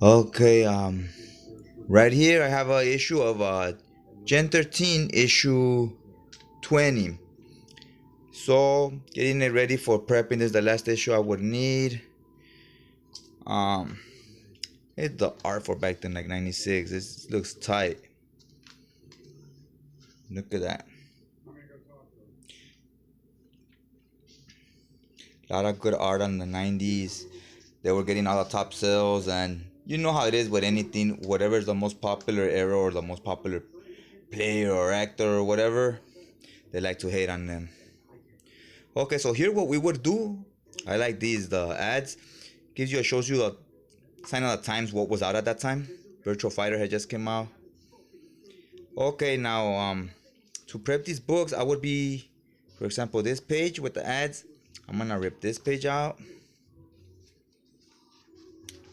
Okay, right here I have a issue of Gen 13 issue 20. So getting it ready for prepping. This is the last issue I would need. Um, it's the art for back then, like 96. This looks tight. Look at that. A lot of good art on the 90s. They were getting all the top sales, and you know how it is with anything. Whatever is the most popular era or the most popular player or actor or whatever, they like to hate on them. Okay, so here what we would do, I like these, the ads, shows you the sign of the times, what was out at that time. Virtual Fighter had just came out. Okay, now to prep these books, I would be, for example, this page with the ads. I'm gonna rip this page out.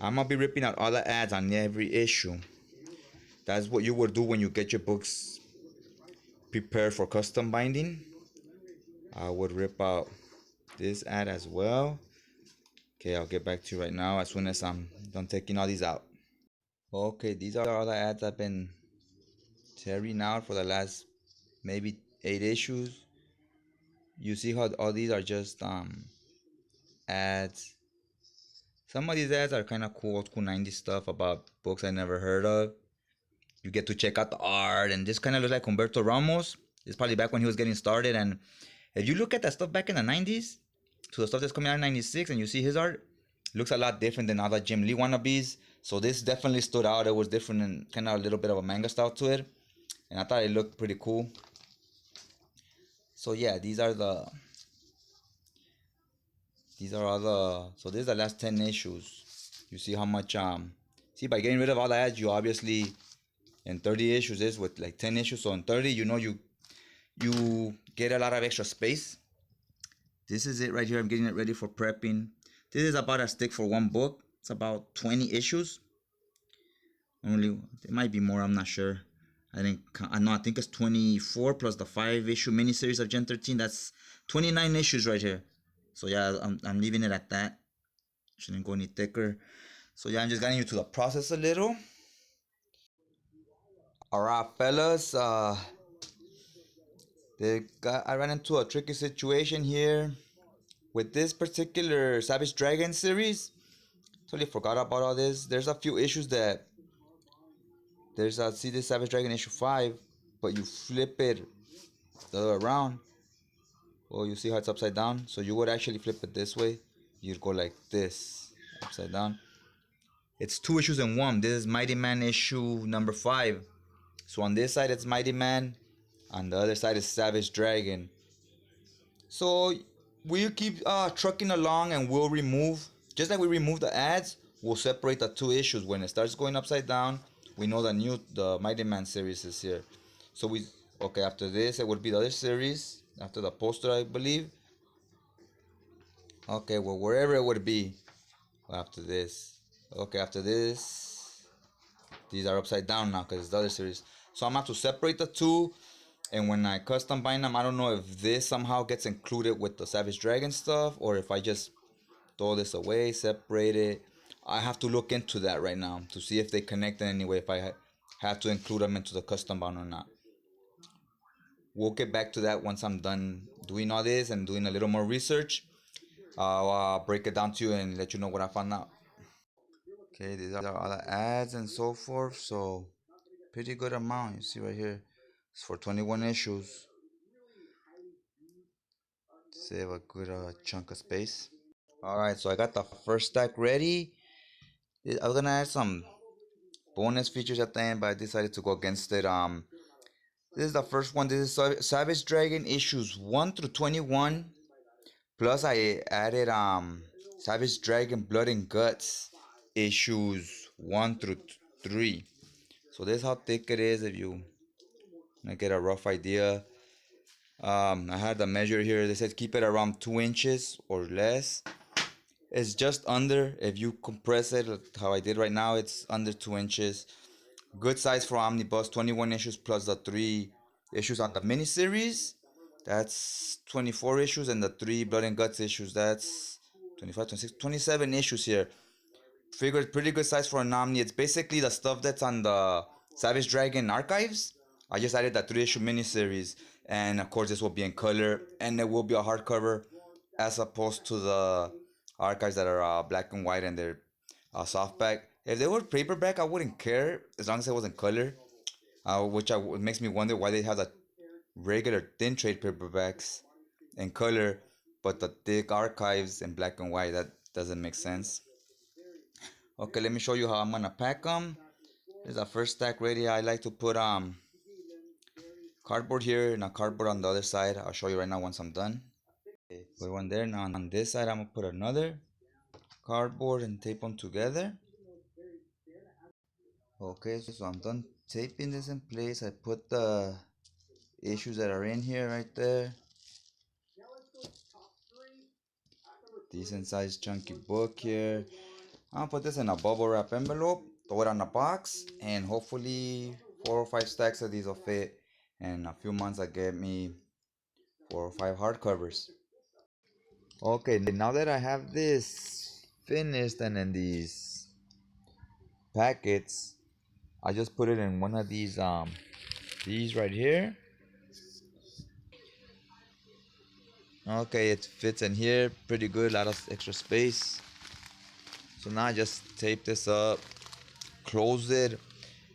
I'm gonna be ripping out all the ads on every issue. That's what you would do when you get your books prepared for custom binding. I would rip out this ad as well. Okay, I'll get back to you right now as soon as I'm done taking all these out. Okay, these are all the ads I've been tearing out for the last maybe 8 issues. You see how all these are just ads. Some of these ads are kind of cool, old school 90s stuff about books I never heard of. You get to check out the art, and this kind of looks like Humberto Ramos. It's probably back when he was getting started. And if you look at that stuff back in the 90s to the stuff that's coming out in 96 and you see his art, it looks a lot different than all the Jim Lee wannabes. So this definitely stood out. It was different and kind of a little bit of a manga style to it. And I thought it looked pretty cool. So yeah, these are all the, so this is the last 10 issues. You see how much see, by getting rid of all the ads, you obviously, in 30 issues is with like 10 issues, so in 30, you get a lot of extra space. This is it right here. I'm getting it ready for prepping. This is about a stick for one book. It's about 20 issues. Only, it might be more, I'm not sure. I think it's 24 plus the 5 issue miniseries of Gen 13. That's 29 issues right here. So yeah, I'm leaving it at that. Shouldn't go any thicker. So yeah, I'm just getting you to the process a little. Alright, fellas. I ran into a tricky situation here with this particular Savage Dragon series. Totally forgot about all this. There's a few issues that see this Savage Dragon issue 5, but you flip it the other way around. Well, you see how it's upside down. So you would actually flip it this way. You'd go like this, upside down. It's 2 issues in one. This is Mighty Man issue number 5. So on this side it's Mighty Man, on the other side is Savage Dragon. So we'll keep trucking along, and we'll remove, just like we remove the ads, we'll separate the 2 issues. When it starts going upside down, we know the Mighty Man series is here. So okay, after this it would be the other series, after the poster I believe. Okay, well, wherever it would be after this. Okay, after this, these are upside down now because it's the other series. So I'm going to have to separate the two. And when I custom bind them, I don't know if this somehow gets included with the Savage Dragon stuff, or if I just throw this away, separate it. I have to look into that right now to see if they connect in any way, if I have to include them into the custom bound or not. We'll get back to that once I'm done doing all this and doing a little more research. I'll break it down to you and let you know what I found out. Okay, these are all the ads and so forth. So pretty good amount. You see right here. It's for 21 issues. Save a good chunk of space. Alright, so I got the first stack ready. I was gonna add some bonus features at the end, but I decided to go against it. This is the first one. This is Savage Dragon issues 1 through 21. Plus I added Savage Dragon Blood and Guts issues 1 through 3. So this is how thick it is if you get a rough idea. I had the measure here. They said keep it around 2 inches or less. It's just under. If you compress it how I did right now, it's under 2 inches. Good size for omnibus. 21 issues plus the 3 issues on the miniseries. That's 24 issues, and the 3 Blood and Guts issues, that's 25, 26, 27 issues here. Figure it's pretty good size for an Omni. It's basically the stuff that's on the Savage Dragon archives. I just added that 3-issue miniseries, and of course this will be in color, and it will be a hardcover, as opposed to the archives that are black and white and they're softback. If they were paperback, I wouldn't care as long as it was in color. Which makes me wonder why they have the regular thin trade paperbacks in color, but the thick archives in black and white. That doesn't make sense. Okay, let me show you how I'm gonna pack them. This is the first stack ready. I like to put cardboard here and a cardboard on the other side. I'll show you right now once I'm done. Okay, put one there. Now on this side, I'm gonna put another cardboard and tape them together. Okay, so I'm done taping this in place. I put the issues that are in here right there. Decent sized chunky book here. I'm gonna put this in a bubble wrap envelope, throw it on a box, and hopefully 4 or 5 stacks of these will fit. In a few months, I get me 4 or 5 hardcovers. Okay, now that I have this finished and in these packets, I just put it in one of these right here. Okay, it fits in here pretty good, a lot of extra space. So now I just tape this up, close it,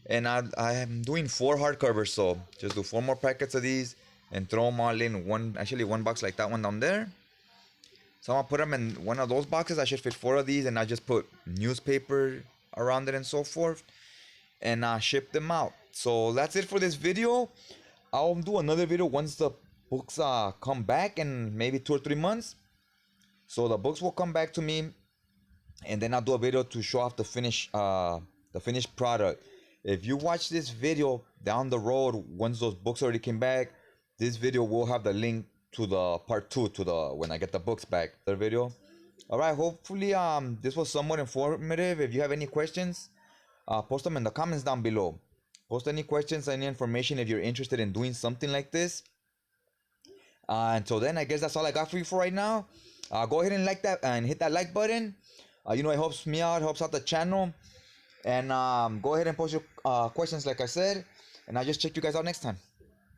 and I am doing 4 hardcovers, so just do 4 more packets of these and throw them all in one box like that one down there. So I'm gonna put them in one of those boxes. I should fit 4 of these, and I just put newspaper around it and so forth, and ship them out. So that's it for this video. I'll do another video once the books come back in maybe 2 or 3 months. So the books will come back to me, and then I'll do a video to show off the finished product. If you watch this video down the road, once those books already came back, this video will have the link to the part 2, to the when I get the books back, the video. All right, hopefully this was somewhat informative. If you have any questions, post them in the comments down below. Post any questions, any information if you're interested in doing something like this. Until then, I guess that's all I got for you for right now. Go ahead and like that and hit that like button. It helps me out, helps out the channel. And go ahead and post your questions like I said. And I'll just check you guys out next time.